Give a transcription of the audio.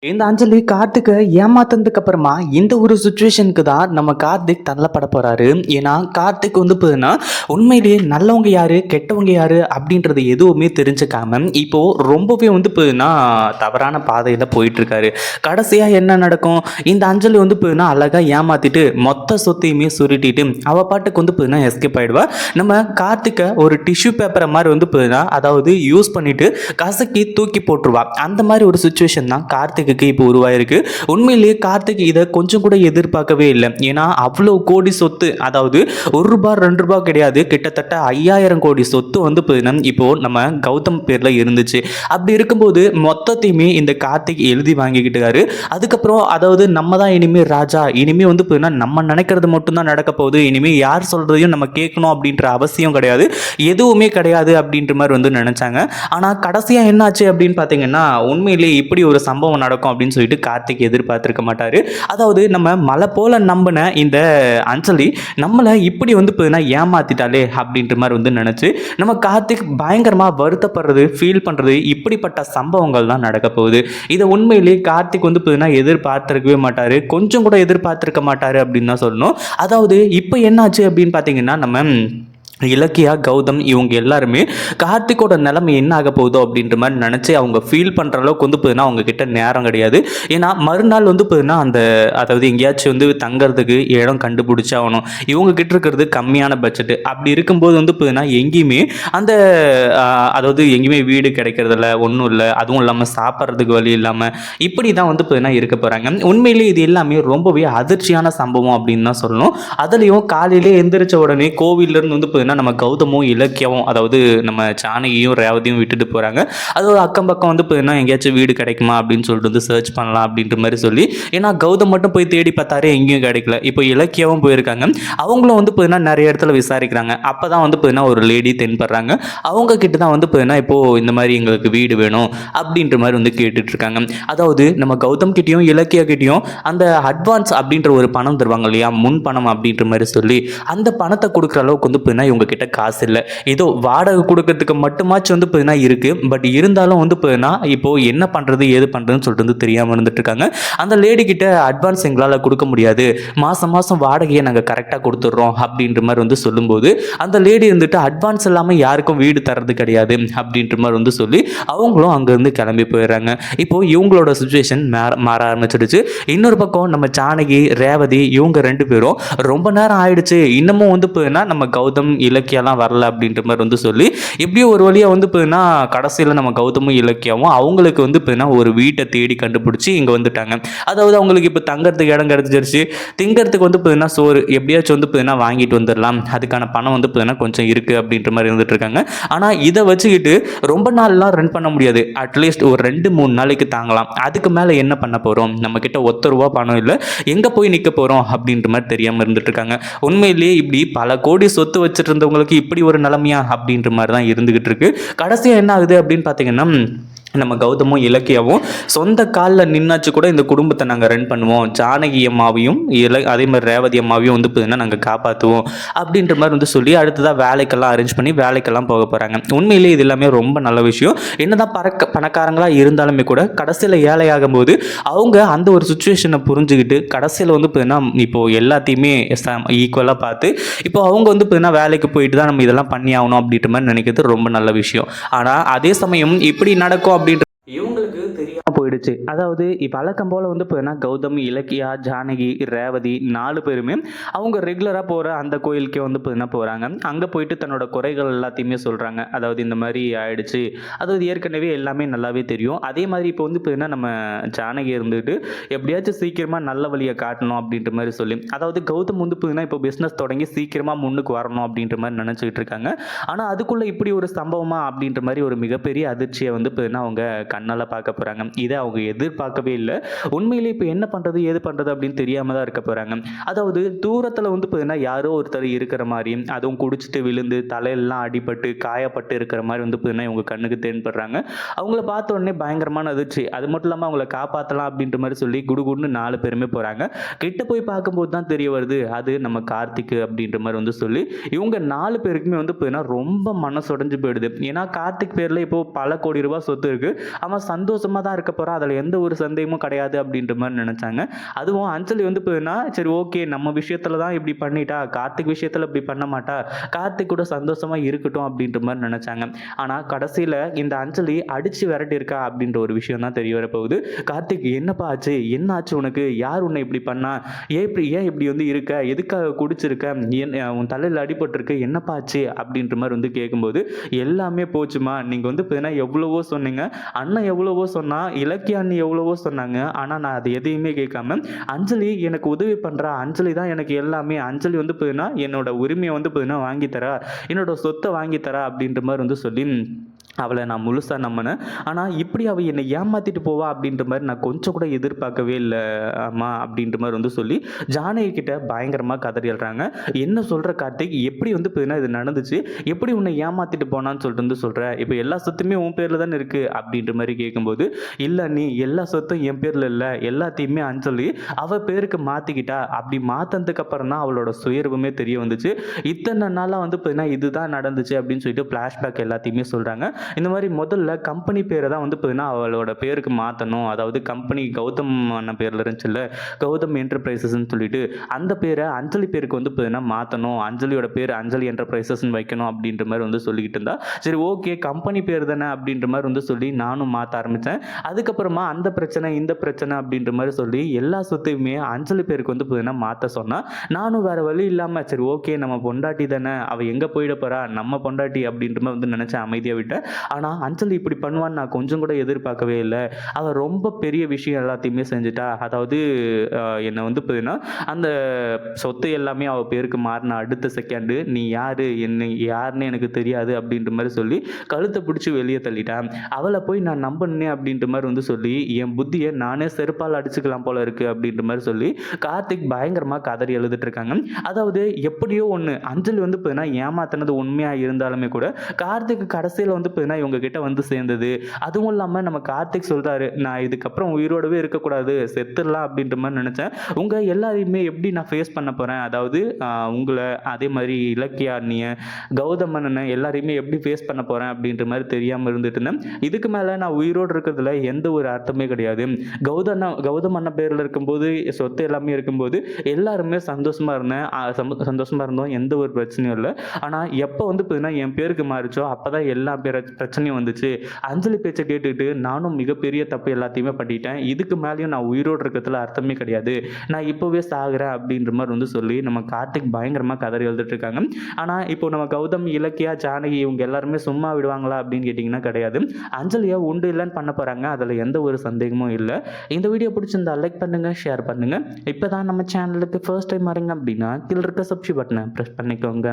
இந்த அஞ்சலி கார்த்திகை ஏமாத்தினதுக்கு அப்புறமா இந்த ஒரு சுச்சுவேஷனுக்கு தான் நம்ம கார்த்திக் தள்ளப்பட போறாரு. ஏன்னா கார்த்திக் வந்து பார்த்தீங்கன்னா உண்மையிலேயே நல்லவங்க யாரு கெட்டவங்க யாரு அப்படின்றது எதுவுமே தெரிஞ்சுக்காம இப்போ ரொம்பவே வந்து பார்த்தீங்கன்னா தவறான பாதையில் போயிட்டு இருக்காரு. கடைசியா என்ன நடக்கும்? இந்த அஞ்சலி வந்து பார்த்தீங்கன்னா அழகா ஏமாத்திட்டு மொத்த சொத்தையுமே சுருட்டிட்டு அவ பாட்டுக்கு வந்து பார்த்தீங்கன்னா எஸ்கேப் ஆயிடுவா. நம்ம கார்த்திகை ஒரு டிஷ்யூ பேப்பரை மாதிரி வந்து பார்த்தீங்கன்னா அதாவது யூஸ் பண்ணிட்டு கசக்கி தூக்கி போட்டுருவா. அந்த மாதிரி ஒரு சுச்சுவேஷன் தான் கார்த்திக்கு இப்போ உருவாயிருக்கு. உண்மையிலேயே கார்த்திக் இதை கொஞ்சம் கூட எதிர்பார்க்கவே இல்லை. ஏன்னா அவ்வளோ கோடி சொத்து, அதாவது ₹1 ₹2 கிடையாது, கிட்டத்தட்ட 5000 கோடி சொத்து வந்து இப்போ நம்ம கௌதம் பேர்ல இருந்துச்சு. அப்படி இருக்கும்போது மொத்தத்தையுமே இந்த கார்த்திக் எழுதி வாங்கிக்கிட்டாரு. அதுக்கப்புறம் அதாவது நம்ம தான் இனிமே ராஜா, இனிமே வந்து நம்ம நினைக்கிறது மட்டும்தான் நடக்க போகுது, இனிமே யார் சொல்றதையும் நம்ம கேட்கணும் அப்படின்ற அவசியம் கிடையாது, எதுவுமே கிடையாது அப்படின்ற மாதிரி வந்து நினைச்சாங்க. ஆனா கடைசியா என்னாச்சு அப்படின்னு பாத்தீங்கன்னா உண்மையிலேயே இப்படி ஒரு சம்பவம் நடக்கும் அப்படின்னு சொல்லிட்டு கார்த்திக் எதிர்பார்த்திருக்க மாட்டாரு. அதாவது நம்ம மலை போல நம்பின இந்த அஞ்சலி நம்மளை இப்படி வந்து ஏமாத்திட்டாலே அப்படின்ற மாதிரி வந்து நினைச்சு நம்ம கார்த்திக் பயங்கரமா வருத்தப்படுறது, ஃபீல் பண்றது, இப்படிப்பட்ட சம்பவங்கள் தான் நடக்க போகுது. இதை உண்மையிலேயே கார்த்திக் வந்து எதிர்பார்த்திருக்கவே மாட்டாரு, கொஞ்சம் கூட எதிர்பார்த்திருக்க மாட்டாரு அப்படின்னு தான் சொல்லணும். அதாவது இப்போ என்னாச்சு அப்படின்னு பார்த்தீங்கன்னா நம்ம இலக்கியா, கௌதம் இவங்க எல்லாருமே கார்த்திக்கோட நிலைமை என்ன ஆக போகுதோ அப்படின்ற மாதிரி நினச்சி அவங்க ஃபீல் பண்ணுற அளவுக்கு வந்து அவங்க கிட்ட நேரம் கிடையாது. ஏன்னா மறுநாள் வந்து அந்த அதாவது எங்கேயாச்சும் வந்து தங்கறதுக்கு இடம் கண்டுபிடிச்சாகணும். இவங்க கிட்ட இருக்கிறது கம்மியான பட்ஜெட்டு. அப்படி இருக்கும்போது வந்து எங்கேயுமே அந்த அதாவது எங்கேயுமே வீடு கிடைக்கிறதில்ல, ஒன்றும் இல்லை, அதுவும் இல்லாமல் சாப்பிட்றதுக்கு வழி இல்லாமல் இப்படி தான் வந்து இருக்க போகிறாங்க. உண்மையிலே இது எல்லாமே ரொம்பவே அதிர்ச்சியான சம்பவம் அப்படின்னு தான் சொல்லணும். அதுலேயும் காலையிலே எந்திரிச்ச உடனே கோவிலிருந்து வந்து நம்ம கௌதமும் இலக்கியாவும் அதாவது நம்ம ஜானகியும் ரேவதியும் விட்டுட்டு போகிறாங்க. அதோட அக்கம் பக்கம் வந்து எங்கேயாச்சும் வீடு கிடைக்குமா அப்படின்னு சொல்லிட்டு வந்து சர்ச் பண்ணலாம் அப்படின்ற மாதிரி சொல்லி, ஏன்னா கௌதம் மட்டும் போய் தேடி பார்த்தாரு, எங்கேயும் கிடைக்கல. இப்போ இலக்கியாவும் போயிருக்காங்க. அவங்களும் வந்து நிறைய இடத்துல விசாரிக்கிறாங்க. அப்போ தான் வந்து ஒரு லேடி தென்படுறாங்க. அவங்க கிட்ட தான் வந்து இப்போ இந்த மாதிரி எங்களுக்கு வீடு வேணும் அப்படின்ற மாதிரி வந்து கேட்டுட்டு இருக்காங்க. அதாவது நம்ம கௌதம் கிட்டேயும் இலக்கியா கிட்டேயும் அந்த அட்வான்ஸ் அப்படின்ற ஒரு பணம் தருவாங்க இல்லையா, முன் பணம் அப்படின்ற மாதிரி சொல்லி, அந்த பணத்தை கொடுக்குற அளவுக்கு வந்து இவங்க கிட்ட காசு இல்லை. ஏதோ வாடகை கொடுக்கறதுக்கு மட்டுமாச்சும் வந்து இருக்கு. பட் இருந்தாலும் வந்து இப்போ என்ன பண்றது ஏது பண்றதுன்னு சொல்லிட்டு வந்து தெரியாம இருந்துட்டு இருக்காங்க. அந்த லேடி கிட்ட அட்வான்ஸ் எங்களால் கொடுக்க முடியாது, மாசம் மாசம் வாடகையை நாங்கள் கரெக்டாக கொடுத்துட்றோம் அப்படின்ற மாதிரி வந்து சொல்லும்போது அந்த லேடி வந்துட்டு அட்வான்ஸ் இல்லாமல் யாருக்கும் வீடு தரது கிடையாது அப்படின்ற மாதிரி வந்து சொல்லி அவங்களும் அங்கேருந்து கிளம்பி போயிடுறாங்க. இப்போ இவங்களோட சுச்சுவேஷன் மாற ஆரம்பிச்சிடுச்சு. இன்னொரு பக்கம் நம்ம ஜானகி, ரேவதி இவங்க 2 பேரும் ரொம்ப நேரம் ஆயிடுச்சு, இன்னமும் வந்து நம்ம கௌதம் இலக்கியாலாம் வரல அப்படின்ற மாதிரி வந்து சொல்லி எப்படியோ ஒரு வழியாக வந்து கடைசியில் நம்ம கௌதமும் இலக்கியாவும் அவங்களுக்கு வந்து ஒரு வீட்டை தேடி கண்டுபிடிச்சி இங்கே வந்துட்டாங்க. அதாவது அவங்களுக்கு இப்போ தங்கறதுக்கு இடம் கிடைச்சிருச்சு, திங்கிறதுக்கு வந்து சோறு எப்படியாச்சும் வந்து வாங்கிட்டு வந்துடலாம், அதுக்கான பணம் வந்து கொஞ்சம் இருக்குது அப்படின்ற மாதிரி இருந்துட்டு இருக்காங்க. ஆனால் இதை வச்சுக்கிட்டு ரொம்ப நாள்லாம் ரன் பண்ண முடியாது. அட்லீஸ்ட் ஒரு 2-3 நாளைக்கு தாங்கலாம். அதுக்கு மேலே என்ன பண்ண போகிறோம், நம்மக்கிட்ட ₹1 பணம் இல்லை, எங்கே போய் நிற்க போகிறோம் அப்படின்ற மாதிரி தெரியாமல் இருந்துட்டு இருக்காங்க. உண்மையிலேயே இப்படி பல கோடி சொத்து வச்சுட்டு இருந்தவங்களுக்கு இப்படி ஒரு நிலைமையா அப்படின்ற மாதிரி தான் இருந்துகிட்டு இருக்கு. கடைசியாக என்ன ஆகுது அப்படின்னு பார்த்தீங்கன்னா நம்ம கௌதமும் இலக்கியாவும் சொந்த காலில் நின்னாச்சு கூட இந்த குடும்பத்தை நாங்கள் ரன் பண்ணுவோம், ஜானகி அம்மாவையும் அதே மாதிரி ரேவதி அம்மாவையும் வந்து நாங்கள் காப்பாற்றுவோம் அப்படின்ற மாதிரி வந்து சொல்லி அடுத்ததாக வேலைக்கெல்லாம் அரேஞ்ச் பண்ணி வேலைக்கெல்லாம் போக போகிறாங்க. உண்மையிலேயே இது எல்லாமே ரொம்ப நல்ல விஷயம். என்னதான் பணக்காரங்களாக இருந்தாலுமே கூட கடைசியில் ஏழையாகும் போது அவங்க அந்த ஒரு சுச்சுவேஷனை புரிஞ்சுக்கிட்டு கடைசியில் வந்து இப்போது எல்லாத்தையுமே ஈக்குவலாக பார்த்து இப்போ அவங்க வந்து வேலைக்கு போயிட்டு தான் நம்ம இதெல்லாம் பண்ணி ஆகணும் அப்படின்ற மாதிரி நினைக்கிறது ரொம்ப நல்ல விஷயம். ஆனால் அதே சமயம் இப்படி நடக்கும் அப்படின்ற இவங்களுக்கு தெரியாம போயிடுச்சு. அதாவது இப்போ வழக்கம் போல வந்து கௌதம், இலக்கியா, ஜானகி, ரேவதி 4 பேருமே அவங்க ரெகுலராக போகிற அந்த கோயிலுக்கே வந்து போகிறாங்க. அங்கே போயிட்டு தன்னோட குறைகள் எல்லாத்தையுமே சொல்கிறாங்க. அதாவது இந்த மாதிரி ஆயிடுச்சு, அதாவது ஏற்கனவே எல்லாமே நல்லாவே தெரியும். அதே மாதிரி இப்போ வந்து நம்ம ஜானகி இருந்துட்டு எப்படியாச்சும் சீக்கிரமாக நல்ல வழியை காட்டணும் அப்படின்ற மாதிரி சொல்லி, அதாவது கௌதம் வந்து இப்போ பிஸ்னஸ் தொடங்கி சீக்கிரமாக முன்னுக்கு வரணும் அப்படின்ற மாதிரி நினச்சிக்கிட்டு இருக்காங்க. ஆனால் அதுக்குள்ளே இப்படி ஒரு சம்பவமா அப்படின்ற மாதிரி ஒரு மிகப்பெரிய அதிர்ச்சியை வந்து அவங்க கண்ணால் பார்க்க போகிறாங்க. இதை அவங்க எதிர்பார்க்கவே இல்லை. உண்மையிலே இப்போ என்ன பண்ணுறது ஏது பண்ணுறது அப்படின்னு தெரியாமல் தான் இருக்க போகிறாங்க. அதாவது தூரத்தில் வந்து யாரோ ஒருத்தர் இருக்கிற மாதிரி, அதுவும் குடிச்சிட்டு விழுந்து தலையெல்லாம் அடிபட்டு காயப்பட்டு இருக்கிற மாதிரி வந்து இவங்க கண்ணுக்கு தென்படுறாங்க. அவங்கள பார்த்த உடனே பயங்கரமான அதிர்ச்சி. அது மட்டும் இல்லாமல் அவங்கள காப்பாற்றலாம் அப்படின்ற மாதிரி சொல்லி குடுகுடுன்னு 4 பேருமே போகிறாங்க. கிட்ட போய் பார்க்கும்போது தான் தெரிய வருது அது நம்ம கார்த்திக் அப்படின்ற மாதிரி வந்து சொல்லி இவங்க 4 பேருக்குமே வந்து ரொம்ப மனசுடைஞ்சு போயிடுது. ஏன்னா கார்த்திக் பேரில் இப்போ பல கோடி ரூபாய் சொத்து இருக்கு, அவன் சந்தோஷமாக தான் இருக்க போகிறான், அதை அதில் எந்த ஒரு சந்தேகமும் கிடையாது அப்படின்ற மாதிரி நினச்சாங்க. அதுவும் அஞ்சலி வந்து பார்த்தீங்கன்னா, சரி ஓகே நம்ம விஷயத்துல தான் இப்படி பண்ணிட்டா, கார்த்திக் விஷயத்துல இப்படி பண்ண மாட்டா, கார்த்திக் கூட சந்தோஷமா இருக்கட்டும் அப்படின்ற மாதிரி நினைச்சாங்க. ஆனா கடைசியில இந்த அஞ்சலி அடிச்சு விரட்டியிருக்கா அப்படின்ற ஒரு விஷயம் தான் தெரிய வரப்போகுது. கார்த்திக் என்னப்பா ஆச்சு, என்ன ஆச்சு உனக்கு, யார் உன்னை இப்படி பண்ணா, ஏன் இப்படி வந்து இருக்க, எதுக்காக குடிச்சிருக்க, உன் தலையில் அடிபட்டிருக்கு, என்னப்பா ஆச்சு அப்படின்ற மாதிரி வந்து கேட்கும்போது, எல்லாமே போச்சுமா, நீங்க வந்து பார்த்தீங்கன்னா எவ்வளவோ சொன்னீங்க, அண்ணன் எவ்வளவோ சொன்னா, இலக்கிய அண்ணி எவ்வளவோ சொன்னாங்க, ஆனா நான் அது எதையுமே கேட்காம அஞ்சலி எனக்கு உதவி பண்றா, அஞ்சலி தான் எனக்கு எல்லாமே, அஞ்சலி வந்து பார்த்தீங்கன்னா என்னோட உரிமையை வந்து பார்த்தீங்கன்னா வாங்கி தரா, என்னோட சொத்தை வாங்கி தரா அப்படின்ற மாதிரி வந்து சொல்லி அவளை நான் முழுசாக நம்பினேன். ஆனால் இப்படி அவள் என்னை ஏமாற்றிட்டு போவா அப்படின்ற மாதிரி நான் கொஞ்சம் கூட எதிர்பார்க்கவே இல்லை அம்மா அப்படின்ற மாதிரி வந்து சொல்லி ஜானகி கிட்ட பயங்கரமாக கதறி எழுறாங்க. என்ன சொல்கிற கார்த்திக், எப்படி வந்து பார்த்தீங்கன்னா இது நடந்துச்சு, எப்படி உன்னை ஏமாற்றிட்டு போனான்னு சொல்லிட்டு வந்து சொல்கிற, இப்போ எல்லா சொத்துமே உன் பேரில் தானே இருக்குது அப்படின்ற மாதிரி கேட்கும்போது, இல்லை நீ எல்லா சொத்தும் என் பேரில் இல்லை, எல்லாத்தையுமே அஞ்சலி அவள் பேருக்கு மாற்றிக்கிட்டா, அப்படி மாற்றினதுக்கு அப்புறம் தான் அவளோட சுயரூபமே தெரிய வந்துச்சு, இத்தனை நாளாக வந்து பார்த்தீங்கன்னா இதுதான் நடந்துச்சு அப்படின்னு சொல்லிட்டு ஃப்ளாஷ்பேக் எல்லாத்தையுமே சொல்கிறாங்க. இந்த மாதிரி முதல்ல கம்பெனி பேரை தான் வந்து பார்த்தீங்கன்னா அவளோட பேருக்கு மாற்றணும், அதாவது கம்பெனி கௌதம் அண்ணன் பேரில் இருந்துச்சுல்ல, கௌதம் என்டர்பிரைசஸ்ன்னு சொல்லிட்டு அந்த பேரை அஞ்சலி பேருக்கு வந்து பார்த்தீங்கன்னா மாற்றணும், அஞ்சலியோட பேர் அஞ்சலி என்டர்பிரைசஸ்ன்னு வைக்கணும் அப்படின்ற மாதிரி வந்து சொல்லிக்கிட்டு இருந்தா, சரி ஓகே கம்பெனி பேர் தானே அப்படின்ற மாதிரி வந்து சொல்லி நானும் மாற்ற ஆரம்பித்தேன். அதுக்கப்புறமா அந்த பிரச்சனை இந்த பிரச்சனை அப்படின்ற மாதிரி சொல்லி எல்லா சொத்தையுமே அஞ்சலி பேருக்கு வந்து பார்த்தீங்கன்னா மாற்ற சொன்னா, நானும் வேற வழி இல்லாமல் சரி ஓகே நம்ம பொண்டாட்டி தானே, அவள் எங்கே போயிட போறா, நம்ம பொண்டாட்டி அப்படின்ற மாதிரி வந்து நினச்சேன், அமைதியாக விட்டேன். ஆனால் அஞ்சலி இப்படி பண்ணுவான்னு நான் கொஞ்சம் கூட எதிர்பார்க்கவே இல்லை. அவள் ரொம்ப பெரிய விஷயம் எல்லாத்தையுமே செஞ்சுட்டா. அதாவது என்னை வந்து பார்த்தீங்கன்னா அந்த சொத்து எல்லாமே அவள் பேருக்கு மாறின அடுத்த செகண்டு நீ யார், என்ன யாருன்னு எனக்கு தெரியாது அப்படின்ற மாதிரி சொல்லி கழுத்தை பிடிச்சி வெளியே தள்ளிட்டான். அவளை போய் நான் நம்பினேன் அப்படின்ற மாதிரி வந்து சொல்லி என் புத்தியை நானே செருப்பால் அடிச்சுக்கலாம் போல இருக்கு அப்படின்ற மாதிரி சொல்லி கார்த்திக் பயங்கரமாக கதறி எழுதிட்டு இருக்காங்க. அதாவது எப்படியோ ஒன்று அஞ்சலி வந்து பார்த்தீங்கன்னா ஏமாத்தினது உண்மையாக இருந்தாலுமே கூட கார்த்திக் கடைசியில் வந்து பார்த்தீங்கன்னா இவங்க கிட்ட வந்து சேர்ந்தது. அதுவும் இல்லாமல் நம்ம கார்த்திக் சொல்றாரு, நான் இதுக்கப்புறம் உயிரோடவே இருக்கக்கூடாது, செத்துடலாம் அப்படின்ற மாதிரி நினைச்சேன். உங்க எல்லாரையுமே எப்படி நான் ஃபேஸ் பண்ண போறேன், அதாவது உங்களை அதே மாதிரி இலக்கிய அண்ணிய கௌதமண்ணனை எல்லாரையுமே எப்படி ஃபேஸ் பண்ண போறேன் அப்படின்ற மாதிரி தெரியாமல் இருந்துட்டு இருந்தேன். இதுக்கு மேலே நான் உயிரோடு இருக்கிறதுல எந்த ஒரு அர்த்தமே கிடையாது. கௌதம் அண்ணன் பேரில் இருக்கும்போது சொத்து எல்லாமே இருக்கும்போது எல்லாருமே சந்தோஷமா இருந்தேன், சந்தோஷமா இருந்தோம், எந்த ஒரு பிரச்சனையும் இல்லை. ஆனால் எப்போ வந்து பார்த்தீங்கன்னா என் பேருக்கு மாறிச்சோ அப்போதான் எல்லா பிரச்சனையும் வந்துச்சு. அஞ்சலி பேச்சை கேட்டுக்கிட்டு நானும் மிகப்பெரிய தப்பு எல்லாத்தையுமே பண்ணிட்டேன். இதுக்கு மேலேயும் நான் உயிரோடு இருக்கிறதுல அர்த்தமே கிடையாது, நான் இப்போவே சாகுறேன் அப்படின்ற மாதிரி வந்து சொல்லி நம்ம கார்த்திக் பயங்கரமாக கதறி எழுதிட்டு இருக்காங்க. ஆனால் இப்போ நம்ம கௌதம், இலக்கியா, ஜானகி இவங்க எல்லாருமே சும்மா விடுவாங்களா அப்படின்னு கேட்டிங்கன்னா கிடையாது. அஞ்சலியை உண்டு இல்லைன்னு பண்ண போகிறாங்க, அதில் எந்த ஒரு சந்தேகமும் இல்லை. இந்த வீடியோ பிடிச்சிருந்தா லைக் பண்ணுங்கள், ஷேர் பண்ணுங்கள். இப்போ தான் நம்ம சேனலுக்கு ஃபர்ஸ்ட் டைம் வரீங்க அப்படின்னா கீழே இருக்க சப்ஸ்கிரைப் பட்டனை ப்ரெஸ் பண்ணிக்கோங்க.